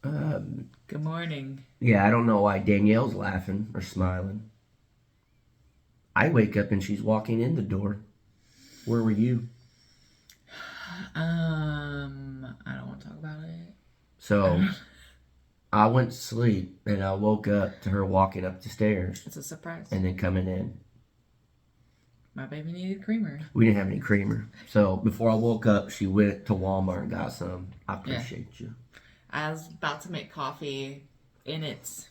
Good morning. Yeah, I don't know why Danielle's laughing or smiling. I wake up and she's walking in the door. Where were you? I don't want to talk about it. So I went to sleep and I woke up to her walking up the stairs It's a surprise. and then coming in. My baby needed creamer. We didn't have any creamer. So before I woke up, she went to Walmart and got some. I appreciate you. I was about to make coffee, and it's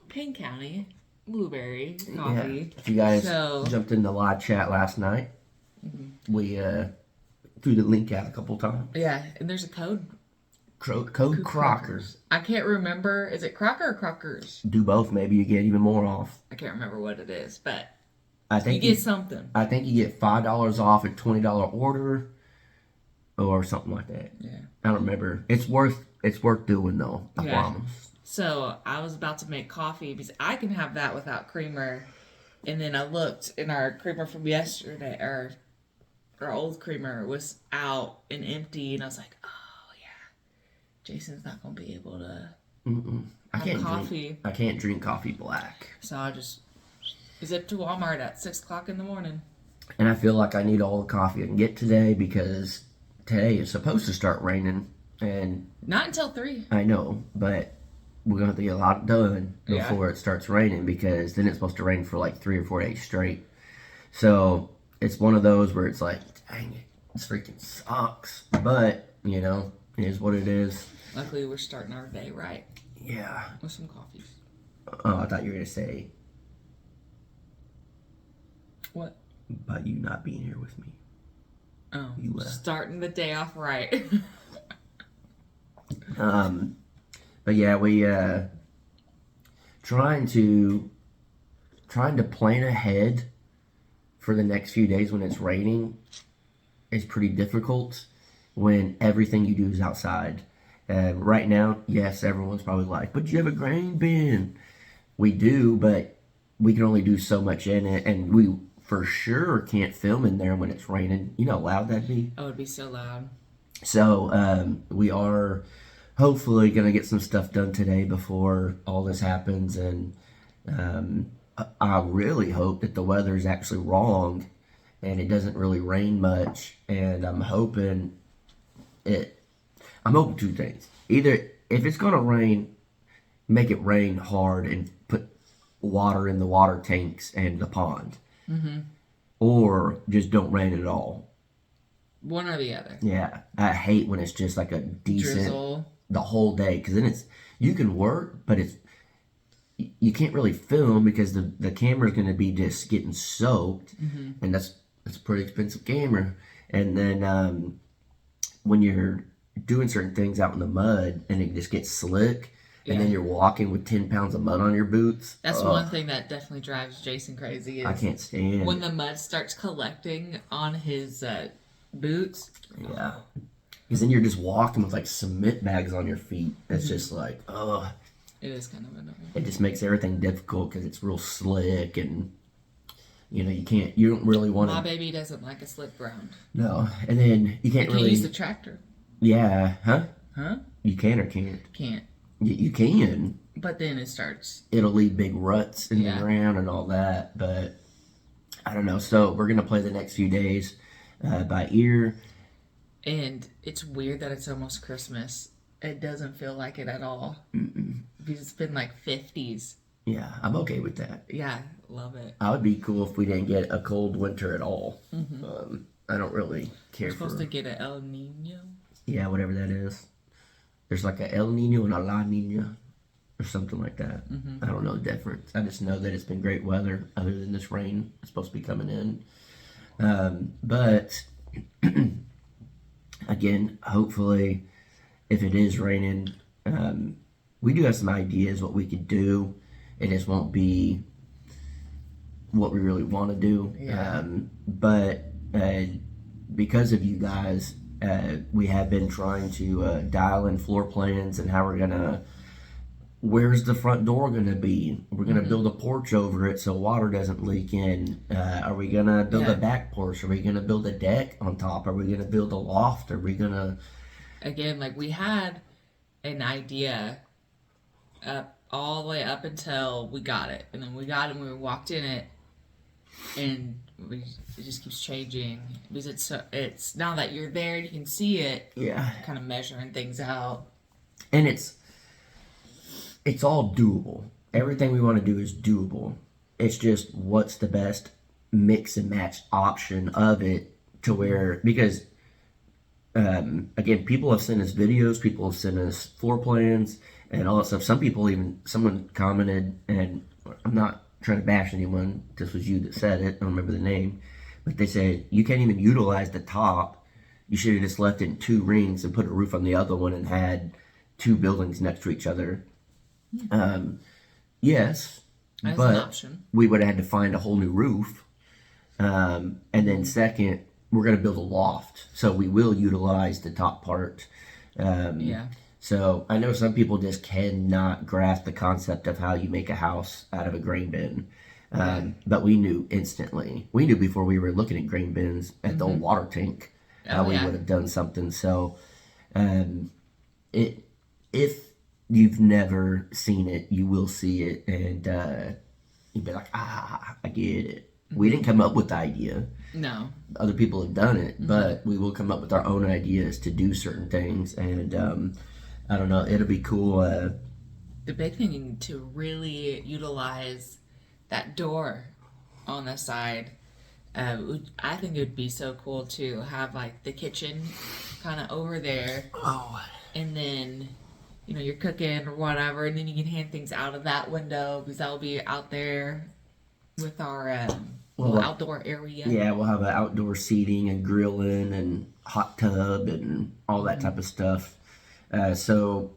Payne County blueberry coffee. Yeah. If you guys jumped in the live chat last night, we threw the link out a couple times. Yeah, and there's a code. Code Crockers. I can't remember. Is it Crocker or Crockers? Do both. Maybe you get even more off. I can't remember what it is, but I think you get something. I think you get $5 off a $20 order, or something like that. Yeah. I don't remember. It's worth doing though. I promise. So I was about to make coffee because I can have that without creamer, and then I looked and our creamer from yesterday, our old creamer was out and empty, and I was like, oh yeah, Jason's not gonna be able to have coffee. I can't drink coffee black. So I just zipped to Walmart at 6 o'clock in the morning. And I feel like I need all the coffee I can get today because today is supposed to start raining, and not until 3. I know, but we're gonna have to get a lot done before it starts raining because then it's supposed to rain for like 3 or 4 days straight. So it's one of those where it's like, dang it, this freaking sucks. But you know, it is what it is. Luckily, we're starting our day right. Yeah. With some coffees. Oh, I thought you were gonna say. What? About you not being here with me. Oh, you starting the day off right. But yeah, we trying to plan ahead for the next few days when it's raining is pretty difficult when everything you do is outside. Right now, yes, everyone's probably like, but you have a grain bin. We do, but we can only do so much in it, and we for sure can't film in there when it's raining. You know how loud that'd be? Oh, it'd be so loud. So we are hopefully going to get some stuff done today before all this happens, and I really hope that the weather is actually wrong and it doesn't really rain much, and I'm hoping 2 things. Either if it's going to rain, make it rain hard and put water in the water tanks and the pond. Or just don't rain at all. One or the other. Yeah, I hate when it's just like a decent drizzle the whole day, because then you can work, but you can't really film because the camera's going to be just getting soaked, and that's a pretty expensive camera. And then when you're doing certain things out in the mud and it just gets slick, and then you're walking with 10 pounds of mud on your boots. That's one thing that definitely drives Jason crazy. Is I can't stand when the mud starts collecting on his boots. Yeah. Because then you're just walking with like cement bags on your feet. It's just like, ugh. It is kind of annoying. It just makes everything difficult because it's real slick, and you know, you don't really want to. My baby doesn't like a slick ground. No. And then you can't really use the tractor. Yeah. Huh? Huh? You can or can't? Can't. You can. But then it starts. It'll leave big ruts in the ground and all that. But I don't know. So we're going to play the next few days by ear. And it's weird that it's almost Christmas. It doesn't feel like it at all. Because it's been like 50s. Yeah, I'm okay with that. Yeah, love it. I would be cool if we didn't get a cold winter at all. I don't really care We're supposed to get an El Nino. Yeah, whatever that is. There's like a El Nino and a La Nina or something like that. I don't know the difference. I just know that it's been great weather other than this rain. It's supposed to be coming in. But again, hopefully, if it is raining, we do have some ideas what we could do. It just won't be what we really want to do. Yeah. But because of you guys, we have been trying to dial in floor plans and how we're gonna. Where's the front door gonna be? We're gonna build a porch over it so water doesn't leak in. Are we gonna build a back porch? Are we gonna build a deck on top? Are we gonna build a loft? Are we gonna? Again, like we had an idea up all the way up until we got it, and then we got it and we walked in it, and it just keeps changing because it's now that you're there and you can see it, Yeah. kind of measuring things out. And it's all doable. Everything we want to do is doable. It's just what's the best mix and match option of it to where, because again, people have sent us videos, people have sent us floor plans and all that stuff. Someone commented, and I'm not trying to bash anyone, this was you that said it, I don't remember the name, but they said you can't even utilize the top. You should have just left it in 2 rings and put a roof on the other one and had 2 buildings next to each other. Yes, As but an option. we would have had to find a whole new roof. And then second, we're going to build a loft, so we will utilize the top part. Yeah. So I know some people just cannot grasp the concept of how you make a house out of a grain bin. But we knew instantly. We knew before we were looking at grain bins at the old water tank how we would have done something. So if you've never seen it, you will see it, and you'd be like, I get it. We didn't come up with the idea. No. Other people have done it, but we will come up with our own ideas to do certain things, and I don't know, it'll be cool. The big thing to really utilize that door on the side, I think it would be so cool to have like the kitchen kind of over there, and then you're cooking or whatever, and then you can hand things out of that window because that'll be out there with our little outdoor area. Yeah, we'll have outdoor seating and grilling and hot tub and all that type of stuff. So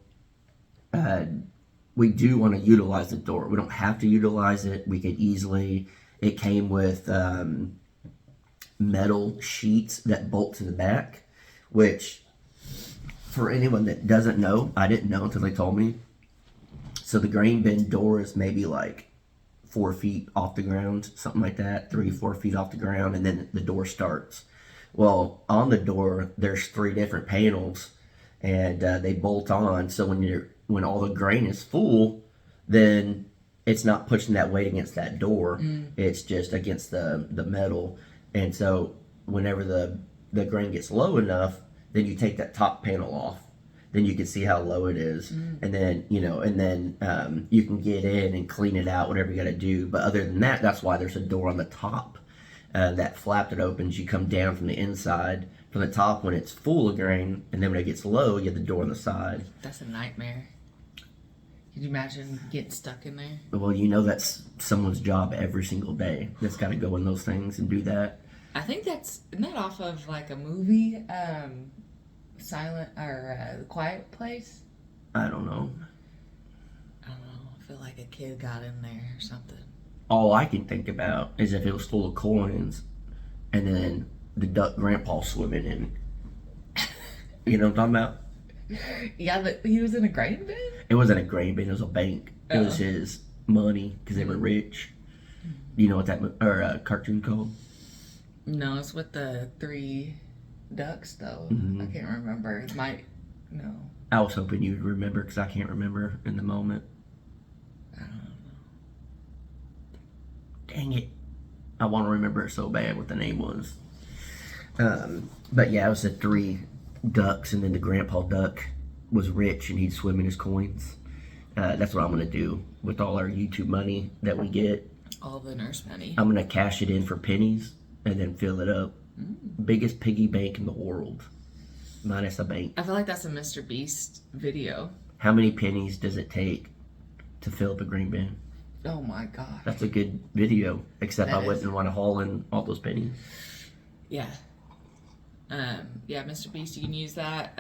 we do want to utilize the door. We don't have to utilize it. We could easily. It came with metal sheets that bolt to the back, which for anyone that doesn't know, I didn't know until they told me. So the grain bin door is maybe like 4 feet off the ground, something like that, 3-4 feet off the ground, and then the door starts. Well, on the door, there's 3 different panels, and they bolt on. So when all the grain is full, then it's not pushing that weight against that door. It's just against the metal. And so whenever the grain gets low enough, then you take that top panel off. Then you can see how low it is, and then you can get in and clean it out, whatever you got to do. But other than that, that's why there's a door on the top. That flap that opens, you come down from the inside, from the top when it's full of grain, and then when it gets low, you have the door on the side. That's a nightmare. Could you imagine getting stuck in there? Well, that's someone's job every single day. That's got to go in those things and do that. I think isn't that off of like a movie, Silent or The Quiet Place? I don't know. I don't know. I feel like a kid got in there or something. All I can think about is if it was full of coins, and then the duck grandpa swimming in. You know what I'm talking about? Yeah, but he was in a grain bin? It wasn't a grain bin, it was a bank. It was his money because they were rich. You know what that cartoon called? No, it's with the 3 ducks though. I can't remember. It might. No. I was hoping you'd remember because I can't remember in the moment. I don't know. Dang it. I want to remember it so bad what the name was. But yeah, it was the 3 ducks, and then the grandpa duck was rich and he'd swim in his coins. That's what I'm going to do with all our YouTube money that we get. All the nurse money. I'm going to cash it in for pennies and then fill it up. Biggest piggy bank in the world. Minus a bank. I feel like that's a Mr. Beast video. How many pennies does it take to fill up a green bin? Oh my god. That's a good video. Except That I wouldn't want to haul in all those pennies. Yeah. Yeah, Mr. Beast, you can use that.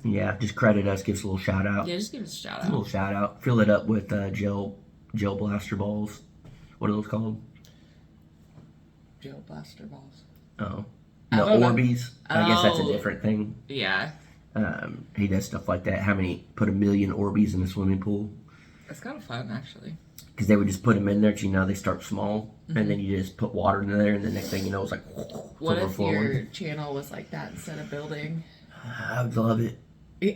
Yeah, just credit us, give us a little shout out. Yeah, just give us a shout A little out. shout out. Fill it up with gel blaster balls. What are those called? Gel blaster balls. Oh. I No, don't know. Orbeez. I guess that's a Oh. different thing. Yeah. He does stuff like that. Put 1 million Orbeez in a swimming pool? That's kind of fun, actually. Because they would just put them in there, they start small, and then you just put water in there, and the next thing you know, it's like What if overflowing. your channel was like that instead of building? I would love it. Yeah.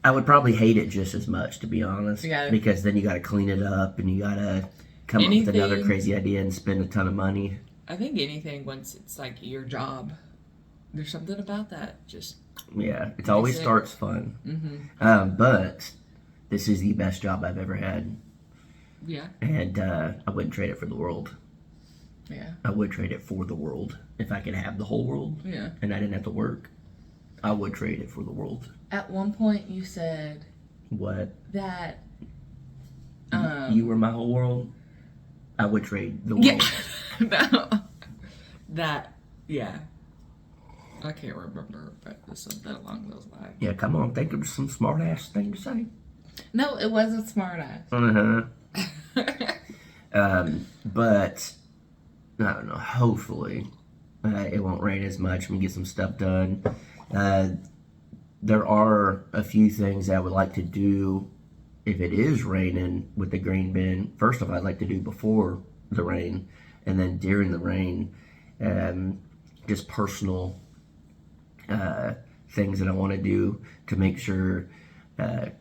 I would probably hate it just as much, to be honest. Yeah. Because then you got to clean it up and you got to come up with another Anything- crazy idea and spend a ton of money. I think anything once it's like your job, there's something about that. Just Yeah, it always it. starts fun. Mm-hmm. But this is the best job I've ever had. Yeah. And I wouldn't trade it for the world. Yeah. I would trade it for the world. If I could have the whole world Yeah. and I didn't have to work, I would trade it for the world. At one point, you said What? that. You were my whole world? I would trade the world. Yeah. No. That. Yeah. I can't remember, but it's something along those lines. Yeah, come on. Think of some smart ass thing to say. No, it wasn't smart ass. But I don't know. Hopefully, it won't rain as much. We can get some stuff done. There are a few things I would like to do if it is raining with the green bin. First off, I'd like to do before the rain, and then during the rain, just personal things that I want to do to make sure to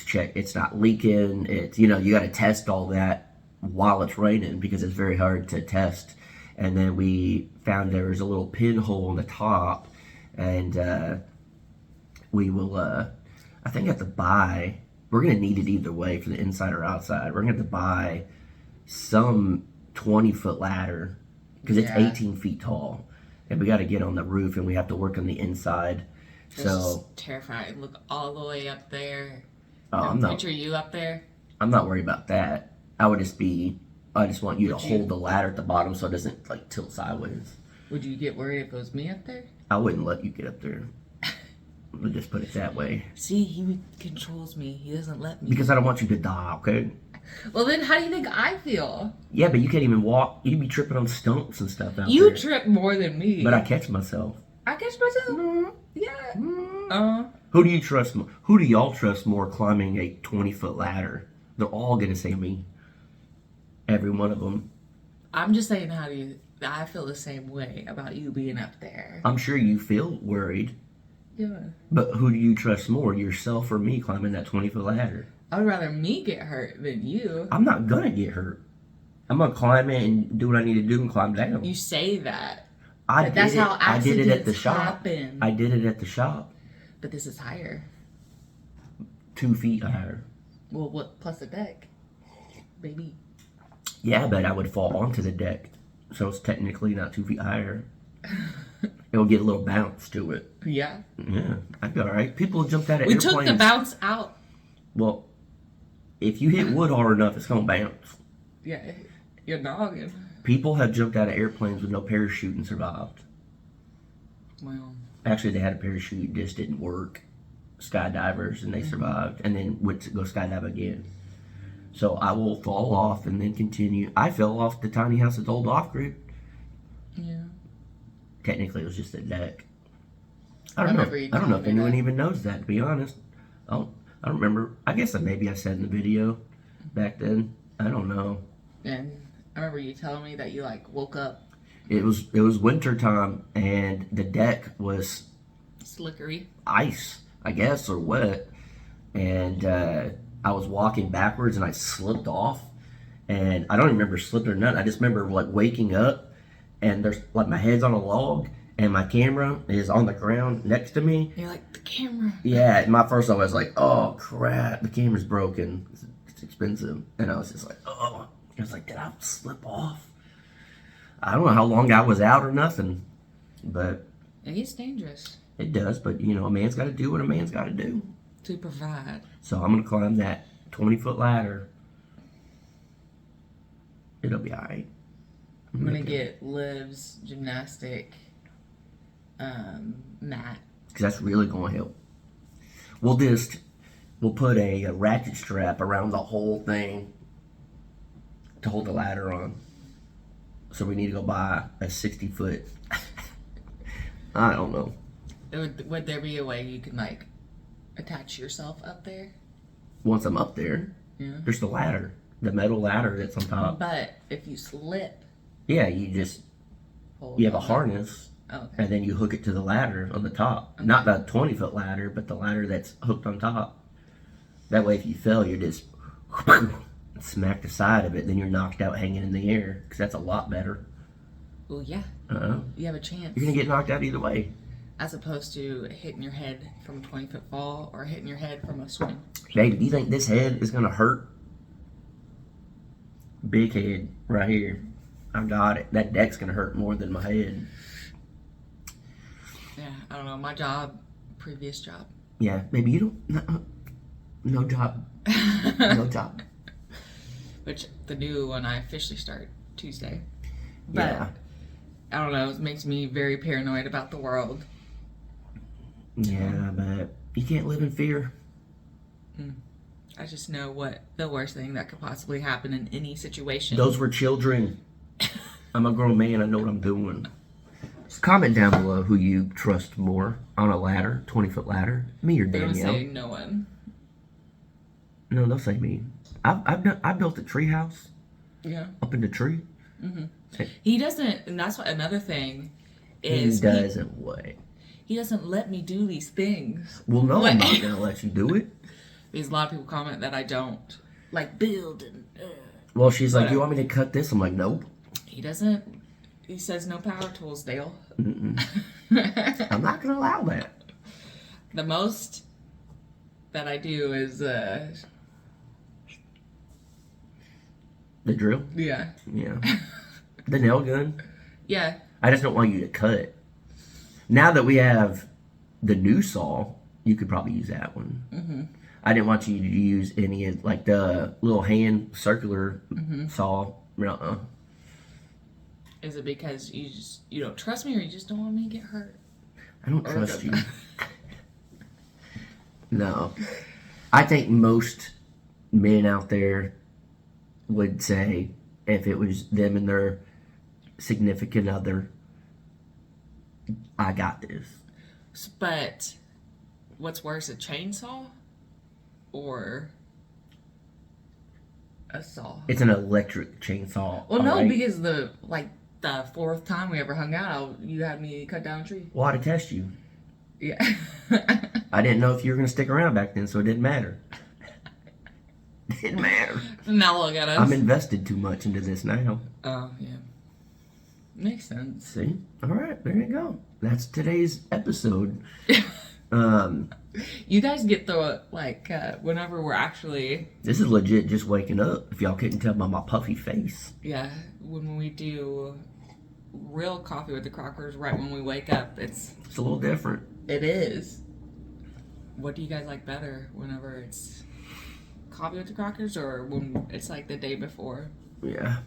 check it's not leaking. It's, you got to test all that while it's raining because it's very hard to test. And then we found there was a little pinhole on the top, and we will I think have to buy, we're going to need it either way for the inside or outside. We're going to have to buy some 20-foot ladder because it's 18 feet tall, and we got to get on the roof and we have to work on the inside. This So is terrifying. Look all the way up there. I'm Picture you up there. not worried about that. I just want you to hold the ladder at the bottom so it doesn't like tilt sideways. Would you get worried if it was me up there? I wouldn't let you get up there. We'll just put it that way. See, he controls me. He doesn't let me. Because I don't want you to die, okay? Well, then how do you think I feel? Yeah, but you can't even walk. You'd be tripping on stumps and stuff out You there. trip more than me. But I catch myself. I catch myself. Yeah. Who do you trust more? Who do y'all trust more climbing a 20-foot ladder? They're all going to say me. Every one of them. I'm just saying, I feel the same way about you being up there. I'm sure you feel worried. Yeah. But who do you trust more, yourself or me climbing that 20-foot ladder? I would rather me get hurt than you. I'm not going to get hurt. I'm going to climb it and do what I need to do and climb down. You say that. But that's how I did it at the accidents shop. happen. I did it at the shop. But this is higher. 2 feet higher. Well, what plus a deck, baby? Yeah, but I would fall onto the deck. So it's technically not 2 feet higher. It'll get a little bounce to it. Yeah. Yeah, I'd be alright. People jumped out of We airplanes. took the bounce out. Well, if you hit wood hard enough, it's going to bounce. Yeah, you're noggin. People have jumped out of airplanes with no parachute and survived. Well, Actually, they had a parachute, just didn't work. Skydivers, and they survived, and then went to go skydive again. So I will fall off and then continue. I fell off the tiny house that's old off-grid. yeah. Technically, it was just a deck. I I don't remember you know if telling me anyone that. even knows that, to be honest. I don't remember. I guess maybe I said in the video back then. I don't know. And I remember you telling me that you woke up It was winter time, and the deck was slickery. ice, I guess, or wet. And I was walking backwards, and I slipped off. And I don't even remember slipping or nothing. I just remember waking up, and there's my head's on a log, and my camera is on the ground next to me. You're like, the camera. Yeah, my first thought was like, oh crap, the camera's broken. It's expensive. And I was just like, oh. I was like, did I slip off? I don't know how long I was out or nothing. But It gets dangerous it does. But, a man's got to do what a man's got to do. to provide. So I'm going to climb that 20-foot ladder. It'll be all right. I'm going to get Liv's gymnastic mat. Because that's really going to help. We'll put a ratchet strap around the whole thing to hold the ladder on. So we need to go buy a 60-foot. I don't know. Would there be a way you can attach yourself up there? Once I'm up there, Yeah. there's the ladder, the metal ladder that's on top. But if you slip, Yeah, you have a on. harness. Okay. And then you hook it to the ladder on the top. Okay. Not the 20-foot ladder, but the ladder that's hooked on top. That way, if you fell, you just smack the side of it. Then you're knocked out hanging in the air, because that's a lot better. Well, yeah. You have a chance. You're going to get knocked out either way. As opposed to hitting your head from a 20-foot fall or hitting your head from a swing. Baby, do you think this head is going to hurt? Big head right here. I got it. That deck's going to hurt more than my head. Yeah, I don't know. My previous job. Yeah, maybe you don't. No job. No job. Which the new one I officially start Tuesday. But yeah. I don't know. It makes me very paranoid about the world. Yeah, but you can't live in fear. I just know what the worst thing that could possibly happen in any situation. Those were children. I'm a grown man. I know what I'm doing. Just comment down below who you trust more on a ladder, 20-foot ladder. Me or Danielle? They're gonna say no one. No, they'll say me. I built a tree house. Yeah. Up in the tree. Mm-hmm. He doesn't, and that's what another thing is. He doesn't what? He doesn't let me do these things. Well, no, I'm not gonna let you do it. Because a lot of people comment that I don't like build and. Well, she's like, "You want me to cut this?" I'm like, "Nope." He doesn't. He says no power tools, Dale. I'm not gonna allow that. The most that I do is the drill. Yeah. Yeah. The nail gun. Yeah. I just don't want you to cut. Now that we have the new saw, you could probably use that one. Mm-hmm. I didn't want you to use any of like the little hand circular saw. Is it because you don't trust me, or you just don't want me to get hurt? I don't trust you. No, I think most men out there would say if it was them and their significant other, I got this. But what's worse, a chainsaw or a saw? It's an electric chainsaw. Well, no, right? Because the fourth time we ever hung out, you had me cut down a tree. Well, I had to test you. Yeah. I didn't know if you were going to stick around back then, so it didn't matter. Didn't matter. Now look at us. I'm invested too much into this now. Oh, yeah. Makes sense. See? All right, there you go. That's today's episode. You guys get the, whenever we're actually... This is legit just waking up, if y'all couldn't tell by my puffy face. Yeah, when we do real coffee with the Crockers, right when we wake up, it's a little different. It is. What do you guys like better, whenever it's coffee with the Crockers, or when it's like the day before? Yeah.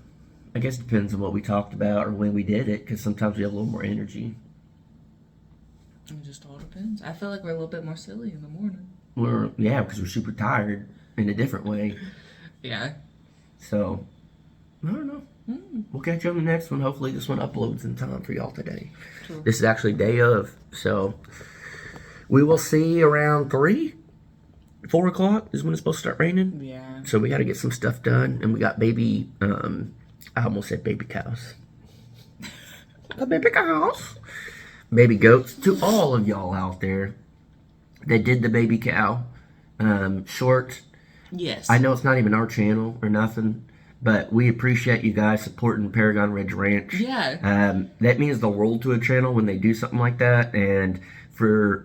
I guess it depends on what we talked about or when we did it, because sometimes we have a little more energy. It just all depends. I feel like we're a little bit more silly in the morning. Because we're super tired in a different way. Yeah. So, I don't know. We'll catch you on the next one. Hopefully this one uploads in time for y'all today. True. This is actually day of. So, we will see around 4 o'clock is when it's supposed to start raining. Yeah. So we got to get some stuff done. And we got baby, I almost said baby cows. A baby cows. Baby goats. To all of y'all out there that did the baby cow short. Yes. I know it's not even our channel or nothing, but we appreciate you guys supporting Paragon Ridge Ranch. Yeah. That means the world to a channel when they do something like that. And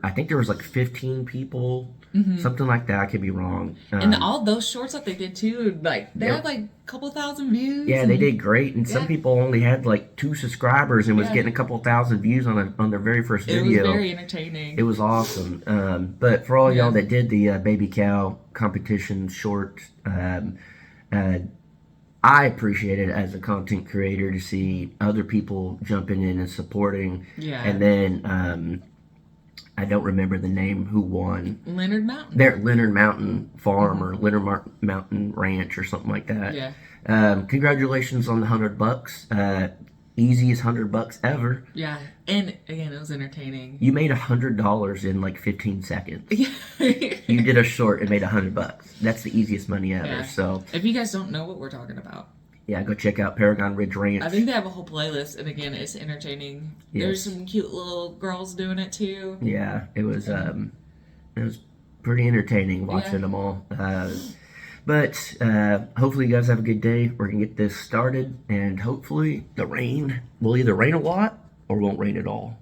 I think there was 15 people, something like that. I could be wrong. And all those shorts that they did too, they had a couple thousand views. Yeah, they did great. And some people only had 2 subscribers and was getting a couple thousand views on their very first video. It was very entertaining. It was awesome. But for all y'all that did the baby cow competition short, I appreciate it as a content creator to see other people jumping in and supporting. Yeah. And then I don't remember the name who won. Leonard Mountain. Leonard Mountain Farm or Leonard Mountain Ranch or something like that. Yeah. Congratulations on the $100. Easiest $100 ever. Yeah. And again, it was entertaining. You made $100 in 15 seconds. Yeah. You did a short and made $100. That's the easiest money ever. Yeah. So if you guys don't know what we're talking about, Yeah, go check out Paragon Ridge Ranch. I think they have a whole playlist, and again, it's entertaining. There's Yes. some cute little girls doing it too. Yeah, it was pretty entertaining watching Yeah. them all. But hopefully you guys have a good day. We're gonna get this started, and hopefully the rain will either rain a lot or won't rain at all.